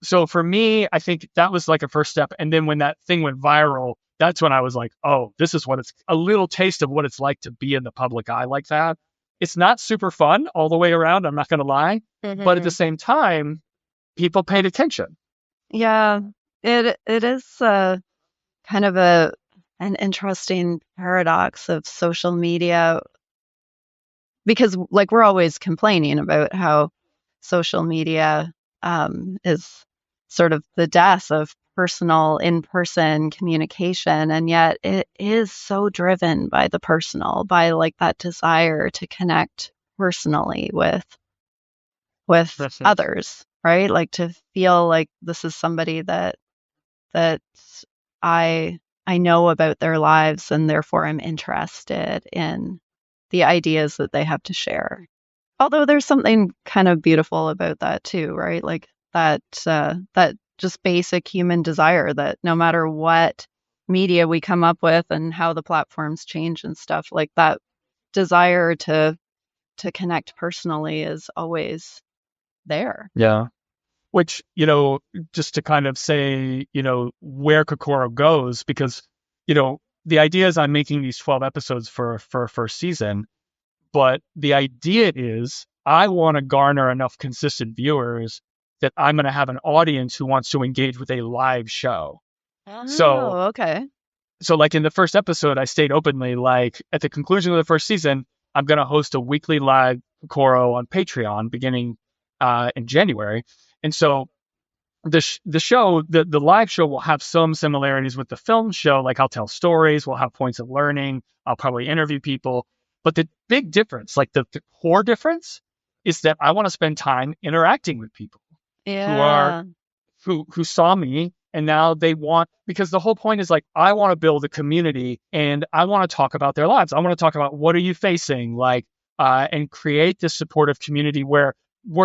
So for me, I think that was like a first step. And then when that thing went viral, that's when I was like, oh, this is a little taste of what it's like to be in the public eye like that. It's not super fun all the way around. I'm not going to lie. But at the same time, people paid attention. Yeah, it is kind of an interesting paradox of social media, because like we're always complaining about how social media is sort of the death of personal in-person communication, and yet it is so driven by the personal, by like that desire to connect personally with others, right? Like to feel like this is somebody that I know about their lives, and therefore I'm interested in the ideas that they have to share. Although there's something kind of beautiful about that too, right? Like that just basic human desire that no matter what media we come up with and how the platforms change and stuff, like that desire to connect personally is always there. Yeah. Which, just to kind of say, where Kokoro goes, because, the idea is I'm making these 12 episodes for a first season, but the idea is I want to garner enough consistent viewers that I'm going to have an audience who wants to engage with a live show. Oh, okay. So like in the first episode, I stayed openly, like at the conclusion of the first season, I'm going to host a weekly live Kokoro on Patreon beginning in January. And so the show, the live show will have some similarities with the film show. Like I'll tell stories, we'll have points of learning, I'll probably interview people. But the big difference, like the core difference, is that I want to spend time interacting with people who saw me, and now they want, because the whole point is like, I want to build a community and I want to talk about their lives. I want to talk about what are you facing, like, and create this supportive community where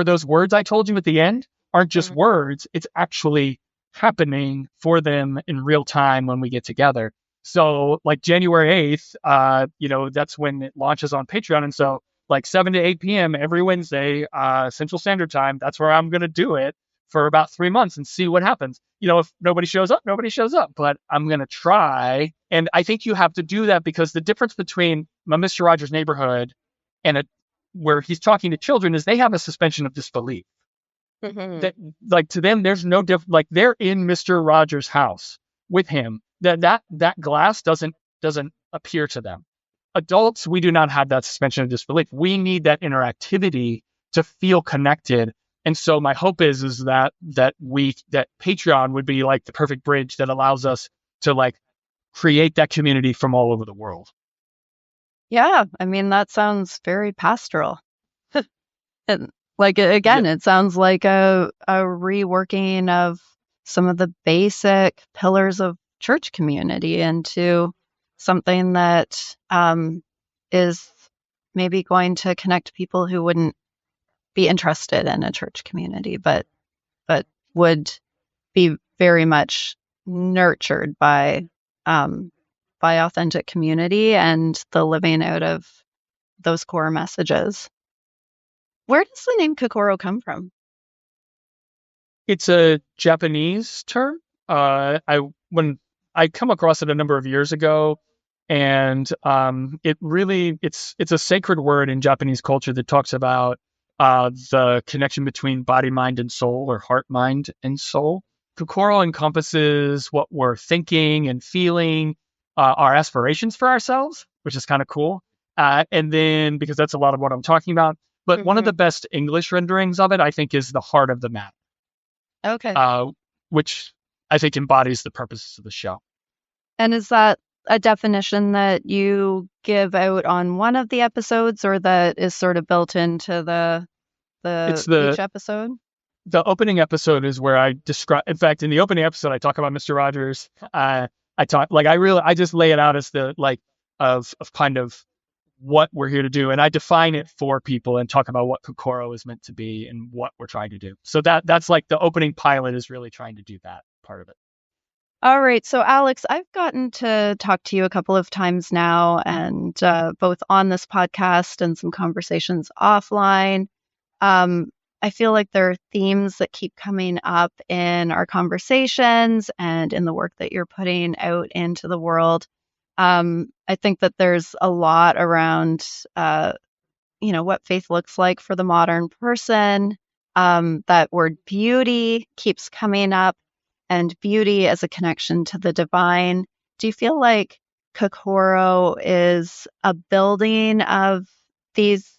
those words I told you at the end aren't just words. It's actually happening for them in real time when we get together. So like January 8th, that's when it launches on Patreon. And so like 7 to 8 p.m. every Wednesday, Central Standard Time, that's where I'm going to do it for about 3 months and see what happens. If nobody shows up, nobody shows up, but I'm going to try. And I think you have to do that because the difference between my Mr. Rogers' Neighborhood and where he's talking to children is they have a suspension of disbelief. Mm-hmm. That, like, to them, there's no difference. Like, they're in Mr. Rogers' house with him. That glass doesn't appear to them. Adults, we do not have that suspension of disbelief. We need that interactivity to feel connected. And so my hope is that Patreon would be like the perfect bridge that allows us to like create that community from all over the world. Yeah, I mean, that sounds very pastoral. And like, again, It sounds like a reworking of some of the basic pillars of church community into something that is maybe going to connect people who wouldn't be interested in a church community, but would be very much nurtured by authentic community and the living out of those core messages. Where does the name Kokoro come from? It's a Japanese term. When I come across it a number of years ago, and it's a sacred word in Japanese culture that talks about the connection between body, mind, and soul, or heart, mind, and soul. Kokoro encompasses what we're thinking and feeling, our aspirations for ourselves, which is kind of cool. And then, because that's a lot of what I'm talking about, but one of the best English renderings of it, I think, is the heart of the matter. Okay. Which I think embodies the purposes of the show. And is that a definition that you give out on one of the episodes, or that is sort of built into each episode? The opening episode is where I describe. In fact, in the opening episode, I talk about Mr. Rogers. I just lay it out as the of kind of what we're here to do, and I define it for people and talk about what Kokoro is meant to be and what we're trying to do. So that's like the opening pilot is really trying to do that part of it. All right. So, Alex, I've gotten to talk to you a couple of times now, and both on this podcast and some conversations offline. I feel like there are themes that keep coming up in our conversations and in the work that you're putting out into the world. I think that there's a lot around, what faith looks like for the modern person. That word beauty keeps coming up, and beauty as a connection to the divine. Do you feel like Kokoro is a building of these,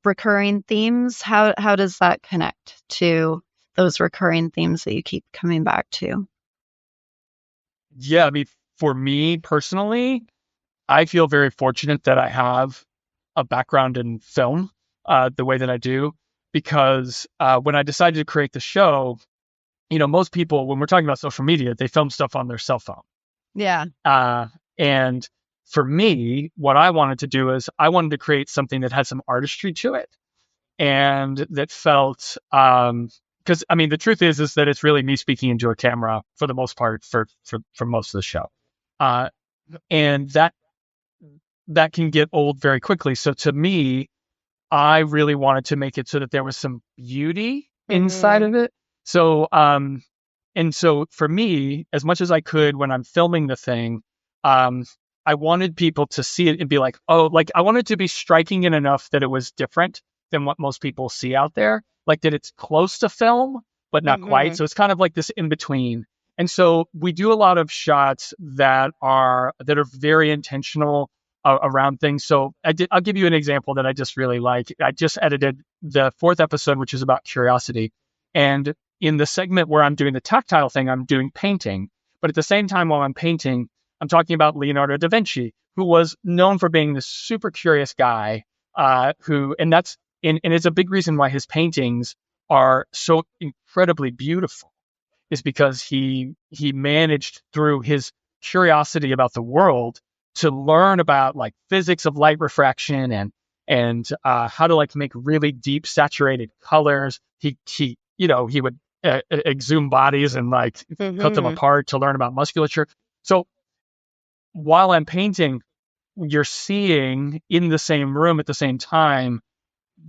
recurring themes? How does that connect to those recurring themes that you keep coming back to? Yeah, I mean, for me personally, I feel very fortunate that I have a background in film the way that I do, because when I decided to create the show, most people, when we're talking about social media, they film stuff on their cell phone. Yeah. And for me, what I wanted to do is I wanted to create something that had some artistry to it, and that felt, because I mean, the truth is that it's really me speaking into a camera for the most part for most of the show. And that can get old very quickly. So to me, I really wanted to make it so that there was some beauty inside of it. So, and so for me, as much as I could when I'm filming the thing, I wanted people to see it and be like, oh, like I wanted to be striking it enough that it was different than what most people see out there. Like that it's close to film, but not quite. So it's kind of like this in between. And so we do a lot of shots that are very intentional around things. So I'll give you an example that I just really like. I just edited the 4th episode, which is about curiosity. And in the segment where I'm doing the tactile thing, I'm doing painting. But at the same time, while I'm painting, I'm talking about Leonardo da Vinci, who was known for being this super curious guy, and it's a big reason why his paintings are so incredibly beautiful, is because he managed through his curiosity about the world to learn about like physics of light refraction and how to like make really deep saturated colors. He would exhume bodies and like cut them Mhm. apart to learn about musculature. So while I'm painting, you're seeing in the same room at the same time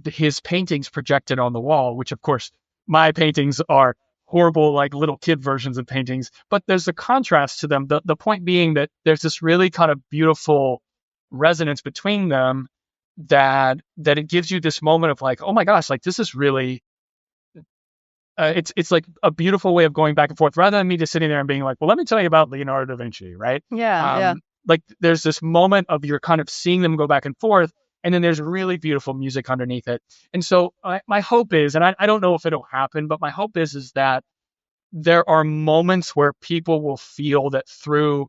his paintings projected on the wall, which of course my paintings are horrible, like little kid versions of paintings, but there's a contrast to them. The point being that there's this really kind of beautiful resonance between them that it gives you this moment of like, oh my gosh, like this is really it's like a beautiful way of going back and forth rather than me just sitting there and being like, well, let me tell you about Leonardo da Vinci, right? Yeah. Like there's this moment of you're kind of seeing them go back and forth, and then there's really beautiful music underneath it. And so my hope is, and I don't know if it'll happen, but my hope is that there are moments where people will feel that through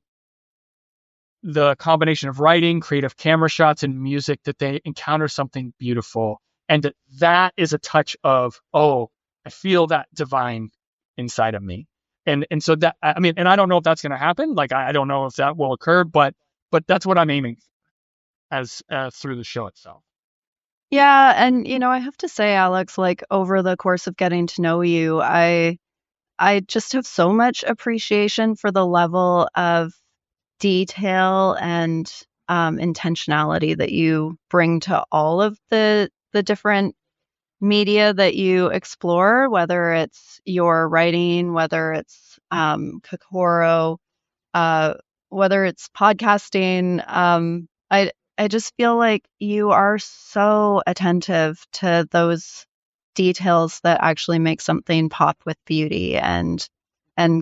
the combination of writing, creative camera shots, and music, that they encounter something beautiful, and that is a touch of, oh, I feel that divine inside of me. And so that, I mean, and I don't know if that's going to happen. Like, I don't know if that will occur, but that's what I'm aiming as through the show itself. Yeah, and I have to say, Alex, like over the course of getting to know you, I just have so much appreciation for the level of detail and intentionality that you bring to all of the different media that you explore, whether it's your writing, whether it's Kokoro, uh, whether it's podcasting. I just feel like you are so attentive to those details that actually make something pop with beauty and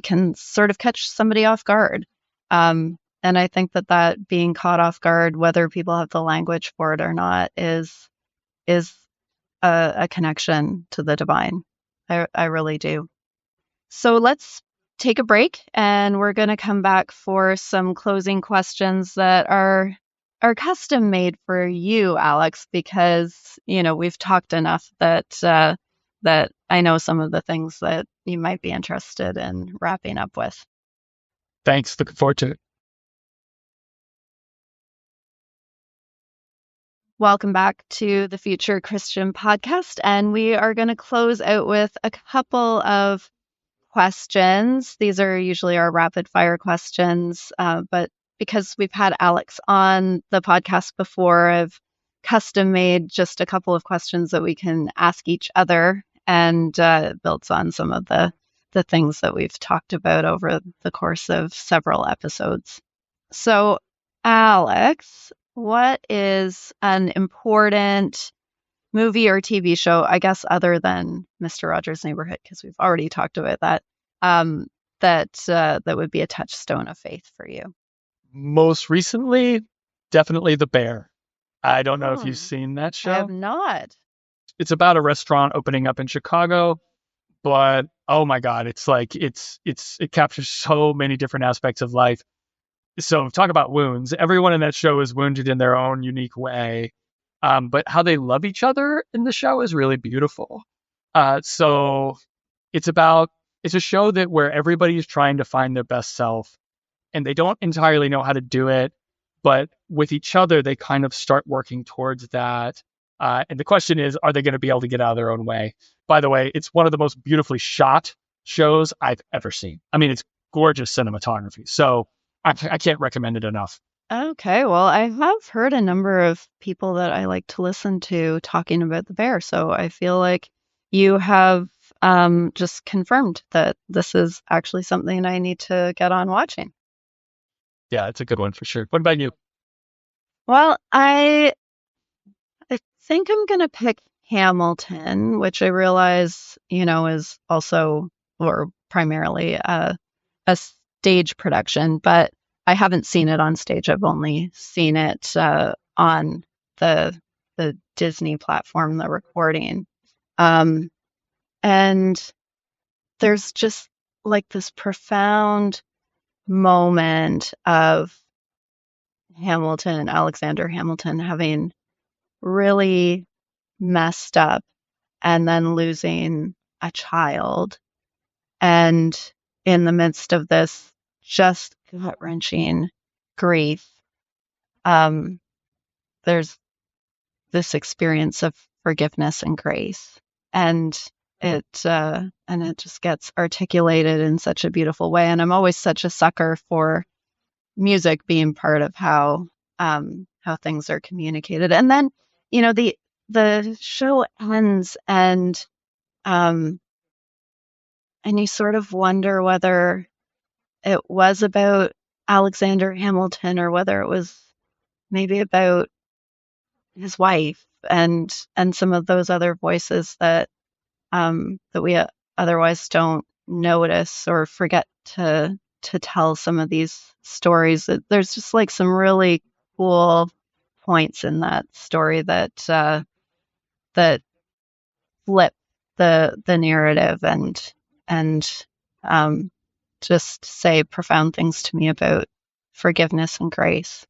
can sort of catch somebody off guard. And I think that being caught off guard, whether people have the language for it or not, is a connection to the divine. I really do. So let's take a break, and we're going to come back for some closing questions that are custom made for you, Alex, because we've talked enough that that I know some of the things that you might be interested in wrapping up with. Thanks. Looking forward to it. Welcome back to the Future Christian Podcast, and we are going to close out with a couple of questions. These are usually our rapid fire questions, but because we've had Alex on the podcast before, I've custom made just a couple of questions that we can ask each other, and builds on some of the things that we've talked about over the course of several episodes. So, Alex, what is an important movie or TV show, I guess, other than Mr. Rogers' Neighborhood, because we've already talked about that, that would be a touchstone of faith for you? Most recently, definitely The Bear. I don't know if you've Oh, seen that show. I have not. It's about a restaurant opening up in Chicago, but oh my God, it's like it captures so many different aspects of life. So talk about wounds. Everyone in that show is wounded in their own unique way. But how they love each other in the show is really beautiful. So it's a show that where everybody is trying to find their best self, and they don't entirely know how to do it, but with each other, they kind of start working towards that. And the question is, are they going to be able to get out of their own way? By the way, it's one of the most beautifully shot shows I've ever seen. I mean, it's gorgeous cinematography. So I can't recommend it enough. Okay, well, I have heard a number of people that I like to listen to talking about The Bear, so I feel like you have just confirmed that this is actually something I need to get on watching. Yeah, it's a good one for sure. What about you? Well, I think I'm going to pick Hamilton, which I realize, is also or primarily a stage production, but I haven't seen it on stage. I've only seen it on the Disney platform, the recording. And there's just like this profound moment of Alexander Hamilton, having really messed up and then losing a child. And in the midst of this just gut-wrenching grief, there's this experience of forgiveness and grace. And and it just gets articulated in such a beautiful way. And I'm always such a sucker for music being part of how things are communicated. And then, the show ends, and you sort of wonder whether it was about Alexander Hamilton or whether it was maybe about his wife and some of those other voices that we otherwise don't notice or forget to tell some of these stories. There's just like some really cool points in that story that flip the narrative and just say profound things to me about forgiveness and grace.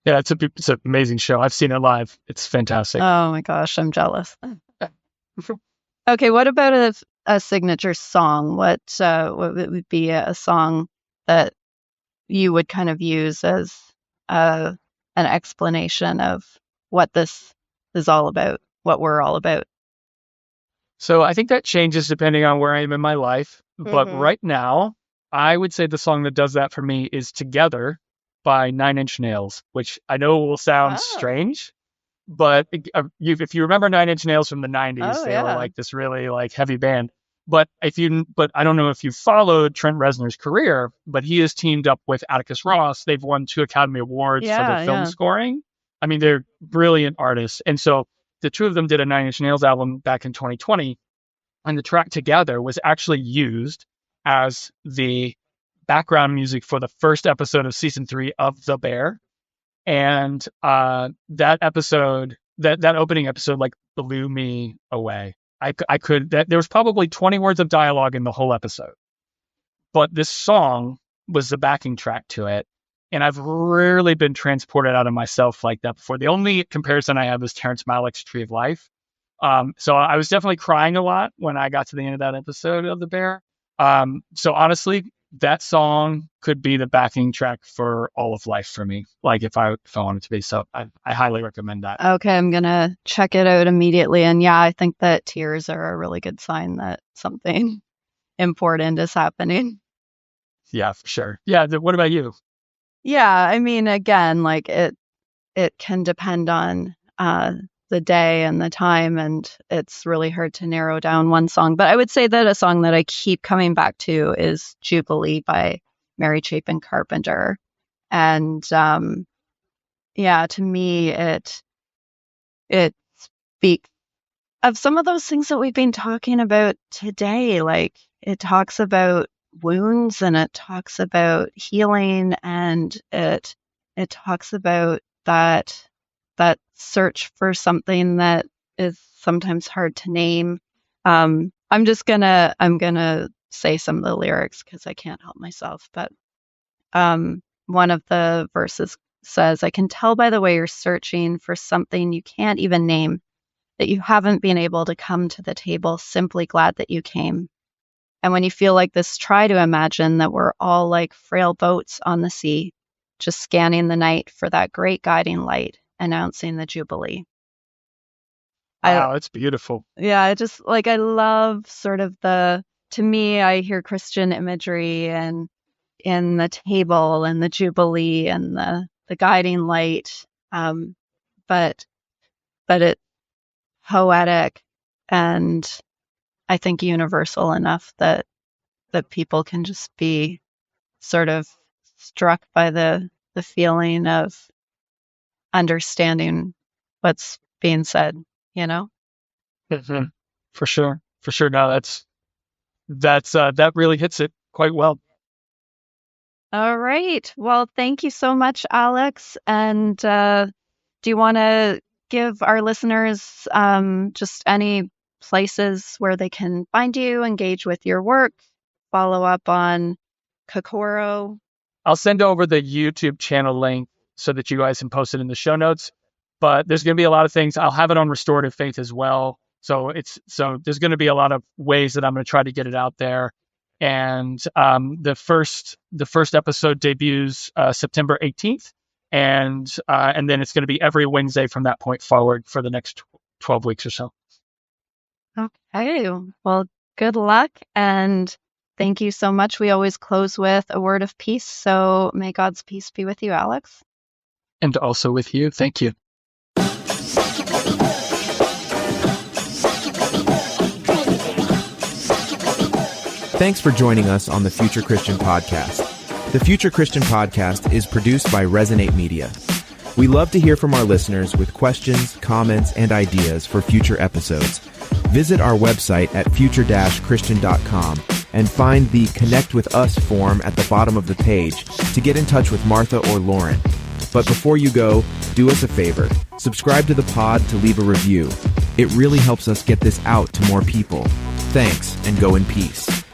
Yeah, it's an amazing show. I've seen it live. It's fantastic. Oh my gosh, I'm jealous. Okay, what about a signature song? What would be a song that you would kind of use as an explanation of what this is all about, what we're all about? So I think that changes depending on where I am in my life. But right now, I would say the song that does that for me is Together by 9 Inch Nails, which I know will sound strange. But if you remember 9 Inch Nails from the 90s, they were like this really like heavy band. But I don't know if you followed Trent Reznor's career, but he has teamed up with Atticus Ross. They've won 2 Academy Awards for their film scoring. I mean, they're brilliant artists. And so the two of them did a 9 Inch Nails album back in 2020. And the track Together was actually used as the background music for the first episode of season 3 of The Bear. And that episode, that opening episode, like blew me away. There was probably 20 words of dialogue in the whole episode, but this song was the backing track to it. And I've rarely been transported out of myself like that before. The only comparison I have is Terrence Malick's Tree of Life. So I was definitely crying a lot when I got to the end of that episode of The Bear. So honestly, that song could be the backing track for all of life for me, like if I wanted to be. So I highly recommend that. Okay, I'm going to check it out immediately. And yeah, I think that tears are a really good sign that something important is happening. Yeah, for sure. Yeah, what about you? Yeah, I mean, again, like it can depend on the day and the time, and it's really hard to narrow down one song. But I would say that a song that I keep coming back to is Jubilee by Mary Chapin Carpenter. And yeah, to me, it speaks of some of those things that we've been talking about today. Like it talks about wounds, and it talks about healing, and it talks about that search for something that is sometimes hard to name. I'm gonna say some of the lyrics because I can't help myself. But one of the verses says, "I can tell by the way you're searching for something you can't even name, that you haven't been able to come to the table, simply glad that you came. And when you feel like this, try to imagine that we're all like frail boats on the sea, just scanning the night for that great guiding light, announcing the Jubilee." Wow, it's beautiful. Yeah, I love sort of to me, I hear Christian imagery and in the table and the Jubilee and the guiding light, but it's poetic and I think universal enough that people can just be sort of struck by the feeling of understanding what's being said, you know? Mm-hmm. For sure. No, that really hits it quite well. All right. Well, thank you so much, Alex. And do you want to give our listeners just any places where they can find you, engage with your work, follow up on Kokoro? I'll send over the YouTube channel link so that you guys can post it in the show notes. But there's going to be a lot of things. I'll have it on Restorative Faith as well. So there's going to be a lot of ways that I'm going to try to get it out there. And the first episode debuts September 18th, and then it's going to be every Wednesday from that point forward for the next 12 weeks or so. Okay. Well, good luck and thank you so much. We always close with a word of peace. So may God's peace be with you, Alex. And also with you. Thank you. Thanks for joining us on the Future Christian Podcast. The Future Christian Podcast is produced by Resonate Media. We love to hear from our listeners with questions, comments, and ideas for future episodes. Visit our website at future-christian.com and find the Connect with Us form at the bottom of the page to get in touch with Martha or Loren. But before you go, do us a favor. Subscribe to the pod to leave a review. It really helps us get this out to more people. Thanks, and go in peace.